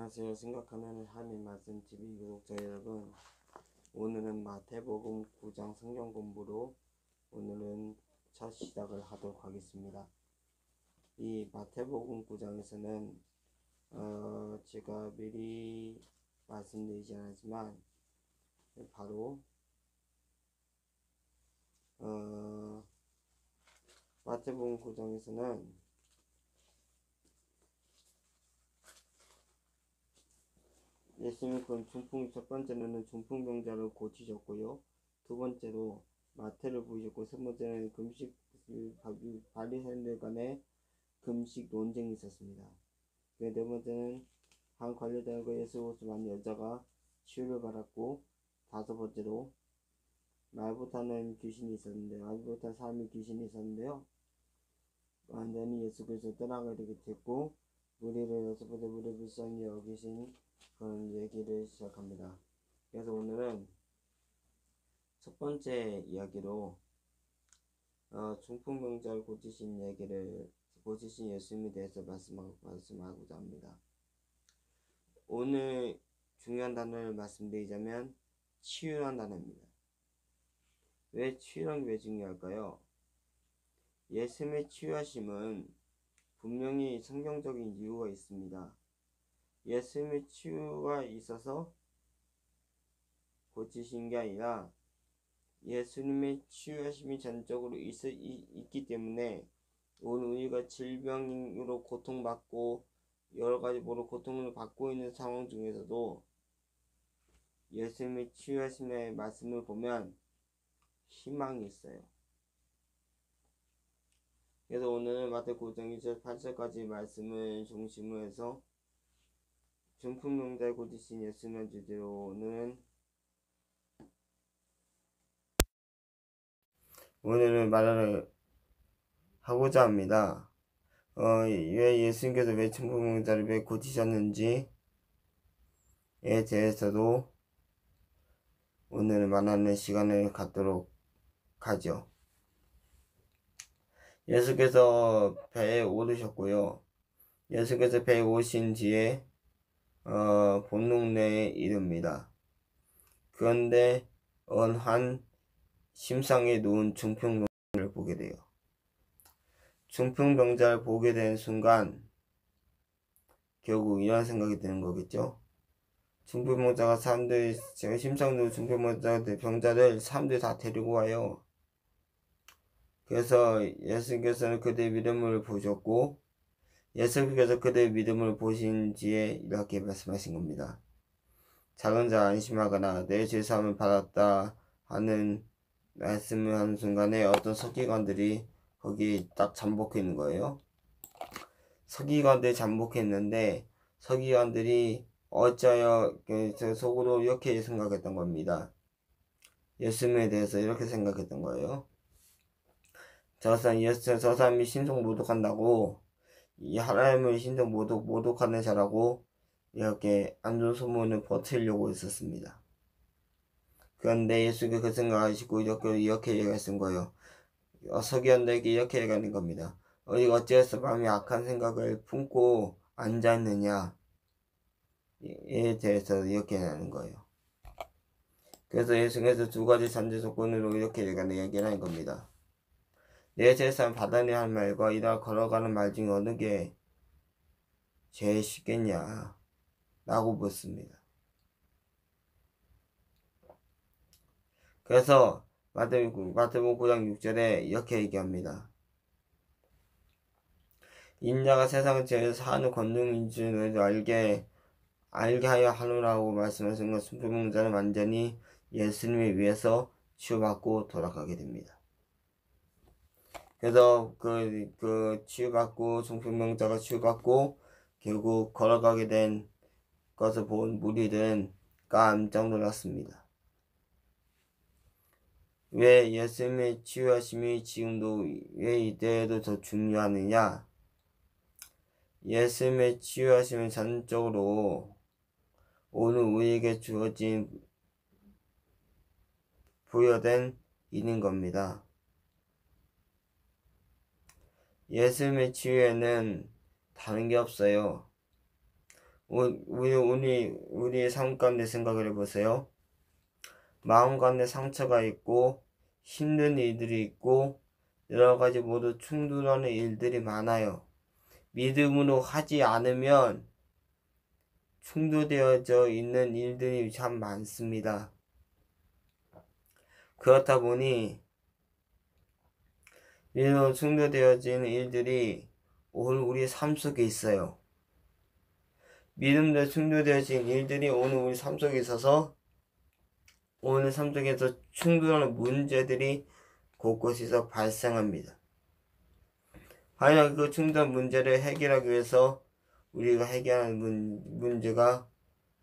안녕하세요. 생각하는 하나님 말씀 TV 구독자 여러분, 오늘은 마태복음 9장 성경 공부로 오늘은 첫 시작을 하도록 하겠습니다. 이 마태복음 9장에서는 제가 미리 말씀드리지 않았지만 바로 마태복음 9장에서는 예수님은 첫 번째로는 중풍병자를 고치셨고요. 두 번째로 마태를 부으셨고, 세 번째는 바리새인들 간의 금식 논쟁이 있었습니다. 네 번째는 한 관리자가 예수를 만 여자가 치유를 받았고, 다섯 번째로 말 못하는 귀신이 있었는데, 말 못하는 사람이 귀신이 있었는데요. 완전히 예수 그리스도 떠나가게 됐고, 무리를 여섯 번째 무리를 불쌍히 여기신 그런 얘기를 시작합니다. 그래서 오늘은 첫 번째 이야기로 중풍병자를 고치신 예수님에 대해서 말씀하고자 합니다. 오늘 중요한 단어를 말씀드리자면 치유란 단어입니다. 왜 치유란 게 왜 중요할까요? 예수님의 치유하심은 분명히 성경적인 이유가 있습니다. 예수님의 치유가 있어서 고치신 게 아니라 예수님의 치유하심이 전적으로 있기 때문에 오늘 우리가 질병으로 고통받고 여러가지로 고통을 받고 있는 상황 중에서도 예수님의 치유하심의 말씀을 보면 희망이 있어요. 그래서 오늘은 마태복음 9장 1절 8절까지 말씀을 중심으로 해서 중풍병자를 고치신 예수님의 주제로 오늘은 말을 하고자 합니다. 왜 예수님께서 왜 중풍병자를 왜 고치셨는지에 대해서도 오늘 말하는 시간을 갖도록 하죠. 예수께서 배에 오르셨고요. 예수께서 배에 오신 뒤에 본농내에 이릅니다. 그런데 한 심상에 누운 중풍병자를 보게 돼요. 중풍병자를 보게 된 순간 결국 이런 생각이 드는 거겠죠. 중풍병자가 제가 심상 누운 중풍병자를 사람들이 다 데리고 와요. 그래서 예수께서는 그들의 믿음을 보셨고, 예수께서 그들의 믿음을 보신 뒤에 이렇게 말씀하신 겁니다. 작은 자 안심하거나 내 죄사함을 받았다 하는 말씀을 하는 순간에 어떤 서기관들이 거기 딱 잠복해 있는 거예요. 서기관들이 잠복했는데 서기관들이 어찌하여 속으로 이렇게 생각했던 겁니다. 예수님에 대해서 이렇게 생각했던 거예요. 저 사람이 신성 모독한다고, 이 하나님을 신성 모독하는 자라고 이렇게 안 좋은 소문을 퍼뜨리려고 했었습니다. 그런데 예수가 그 생각하시고 이렇게 얘기하신 거예요. 서기관들에게 이렇게 얘기하는 겁니다. 너희가 어찌해서 마음이 악한 생각을 품고 앉아있느냐에 대해서 이렇게 하는 거예요. 그래서 예수께서 두 가지 전제 조건으로 이렇게 얘기를 하는 겁니다. 내 재산 받아내야 할 말과 이라 걸어가는 말 중에 어느 게 제일 쉽겠냐 라고 묻습니다. 그래서 마태복음 9장 6절에 이렇게 얘기합니다. 인자가 세상을 제일 사는 권능인 줄 너희도 알게 하여 하노라고 말씀하신 것, 중풍병자는 완전히 예수님에 의해서 치유받고 돌아가게 됩니다. 그래서 치유받고 중풍병자가 치유받고 결국 걸어가게 된 것을 본 무리들은 깜짝 놀랐습니다. 왜 예수님의 치유하심이 지금도 왜 이때에도 더 중요하느냐? 예수님의 치유하심은 전적으로 오늘 우리에게 주어진 부여된 일인 겁니다. 예수님의 치유에는 다른 게 없어요. 우리의 삶 가운데 생각을 해보세요. 마음 가운데 상처가 있고 힘든 일들이 있고 여러 가지 모두 충돌하는 일들이 많아요. 믿음으로 하지 않으면 충돌되어져 있는 일들이 참 많습니다. 그렇다 보니 믿음으로 충돌되어지는 일들이 오늘 우리의 삶 속에 있어요. 믿음으로 충돌되어진 일들이 오늘 우리 삶 속에 있어서 오늘 삶 속에서 충돌하는 문제들이 곳곳에서 발생합니다. 하지만 그 충돌 문제를 해결하기 위해서 우리가 해결하는 문제가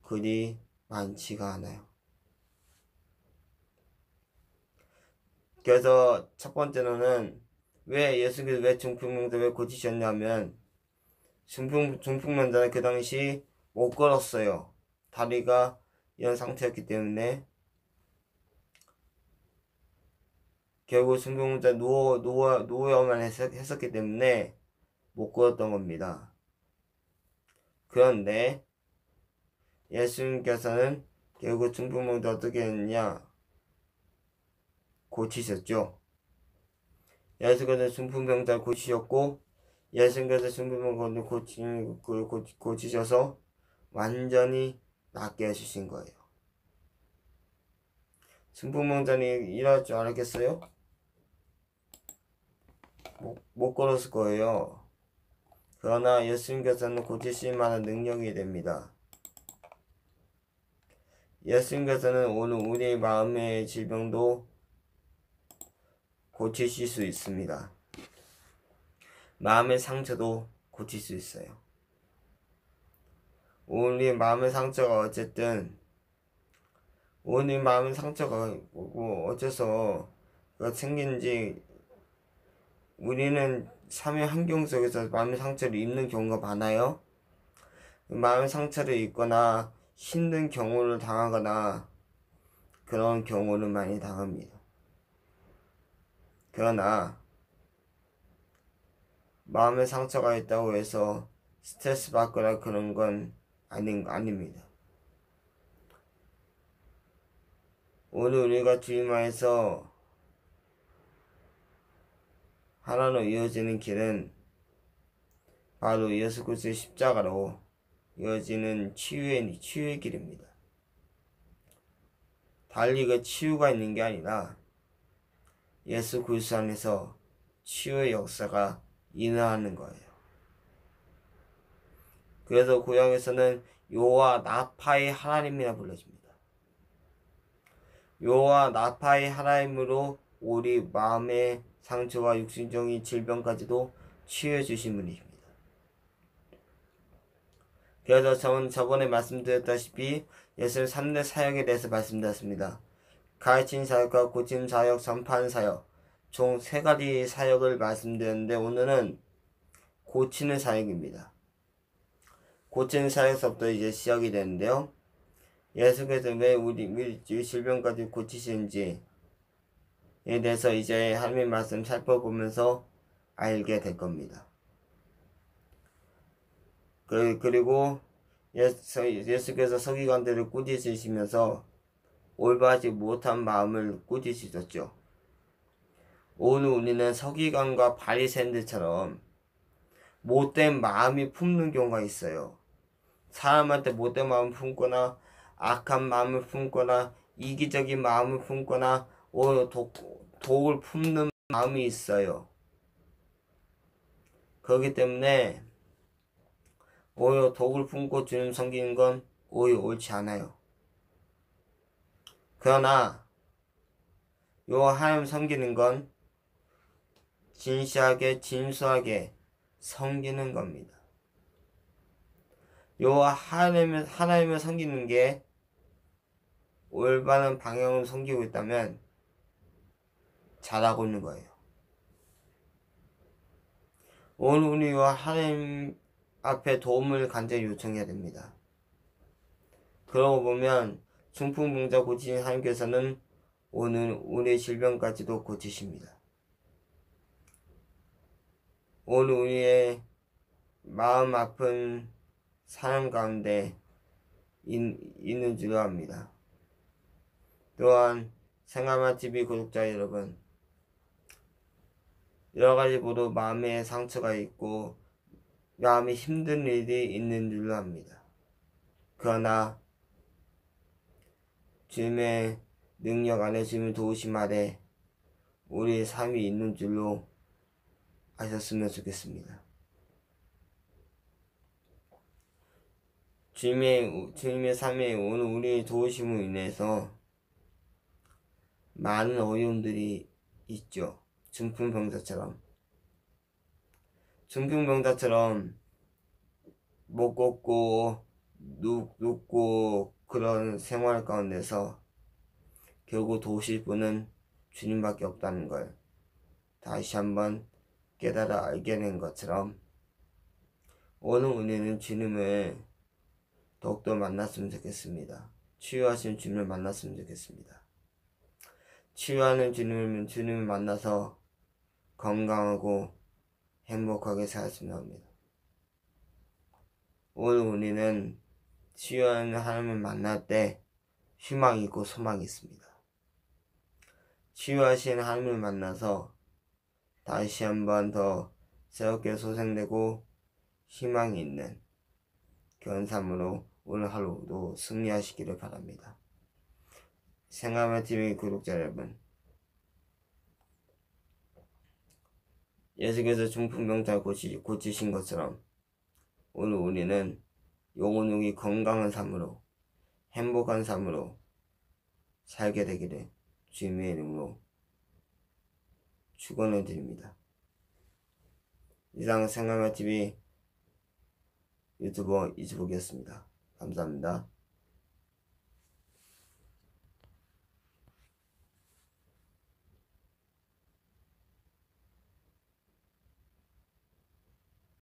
그리 많지가 않아요. 그래서 첫 번째로는 왜 예수께서 왜 중풍병자를 고치셨냐면 중풍병자는 그 당시 못 걸었어요. 다리가 이런 상태였기 때문에 결국 중풍병자 누워야만 했었기 때문에 못 걸었던 겁니다. 그런데 예수님께서는 결국 중풍병자 어떻게 했냐? 고치셨죠. 예수께서 중풍병자를 고치셨고 예수께서 중풍병자를 고치셔서 완전히 낫게 해주신 거예요. 중풍병자는 일할 줄 알았겠어요? 못 걸었을 거예요. 그러나 예수님께서는 고치실 만한 능력이 됩니다. 예수님께서는 오늘 우리의 마음의 질병도 고치실 수 있습니다. 마음의 상처도 고칠 수 있어요. 우리 마음의 상처가 어쨌든 우리 마음의 상처가 어째서 생긴지 우리는 삶의 환경 속에서 마음의 상처를 입는 경우가 많아요. 마음의 상처를 입거나 힘든 경우를 당하거나 그런 경우는 많이 당합니다. 그러나 마음의 상처가 있다고 해서 스트레스 받거나 그런 건 아닙니다. 오늘 우리가 주님 안에서 하나로 이어지는 길은 바로 예수 그리스도의 십자가로 이어지는 치유의 길입니다. 달리 그 치유가 있는 게 아니라 예수 그리스도 안에서 치유의 역사가 일어나는 거예요. 그래서 구약에서는 여호와 나파의 하나님이라 불러집니다. 여호와 나파의 하나님으로 우리 마음의 상처와 육신적인 질병까지도 치유해 주신 분이십니다. 그래서 저번에 말씀드렸다시피 예수님 3대 사역에 대해서 말씀드렸습니다. 가르친 사역과 고침 사역, 전파하는 사역, 총 3가지 사역을 말씀드렸는데 오늘은 고치는 사역입니다. 고치는 사역서부터 이제 시작이 되는데요. 예수께서 왜 우리 질병까지 고치시는지에 대해서 이제 하나님의 말씀 살펴보면서 알게 될 겁니다. 그리고 예수께서 서기관들을 꾸짖으시면서 올바르지 못한 마음을 꾸짖으셨죠. 오늘 우리는 서기관과 바리새인들처럼 못된 마음이 품는 경우가 있어요. 사람한테 못된 마음을 품거나 악한 마음을 품거나 이기적인 마음을 품거나 오히려 독을 품는 마음이 있어요. 그렇기 때문에 오히려 독을 품고 주님 섬기는 건 오히려 옳지 않아요. 그러나 요 하나님 섬기는 건 진실하게 진수하게 섬기는 겁니다. 요 하나님을 섬기는 게 올바른 방향으로 섬기고 있다면 잘하고 있는 거예요. 오늘 우리와 하나님 앞에 도움을 간절히 요청해야 됩니다. 그러고 보면 중풍병자 고치신 하나님께서는 오늘 우리의 질병까지도 고치십니다. 오늘 우리의 마음 아픈 사람 가운데 있는 줄로 압니다. 또한 생활마TV 구독자 여러분, 여러가지로 마음에 상처가 있고 마음이 힘든 일이 있는 줄로 압니다. 그러나 주님의 능력 안에, 주님의 도우심 아래 우리의 삶이 있는 줄로 아셨으면 좋겠습니다. 주님의 삶에 오는 우리의 도우심으로 인해서 많은 어려움들이 있죠. 중풍병자처럼 못 걷고 눕고 그런 생활 가운데서 결국 도우실 분은 주님밖에 없다는 걸 다시 한번 깨달아 알게 된 것처럼, 오늘 우리는 주님을 더욱더 만났으면 좋겠습니다. 치유하신 주님을 만났으면 좋겠습니다. 치유하는 주님을 만나서 건강하고 행복하게 살았으면 합니다. 오늘 우리는 치유하는 하나님을 만날 때 희망이 있고 소망이 있습니다. 치유하신 하나님을 만나서 다시 한번 더 새롭게 소생되고 희망이 있는 그런 삶으로 오늘 하루도 승리하시기를 바랍니다. 생활마TV 구독자 여러분, 예수께서 중풍병자를 고치신 것처럼 오늘 우리는 영혼이 건강한 삶으로, 행복한 삶으로 살게 되기를 주님의 이름으로 축원을 드립니다. 이상 생활마TV 유튜버 이주복이었습니다. 감사합니다.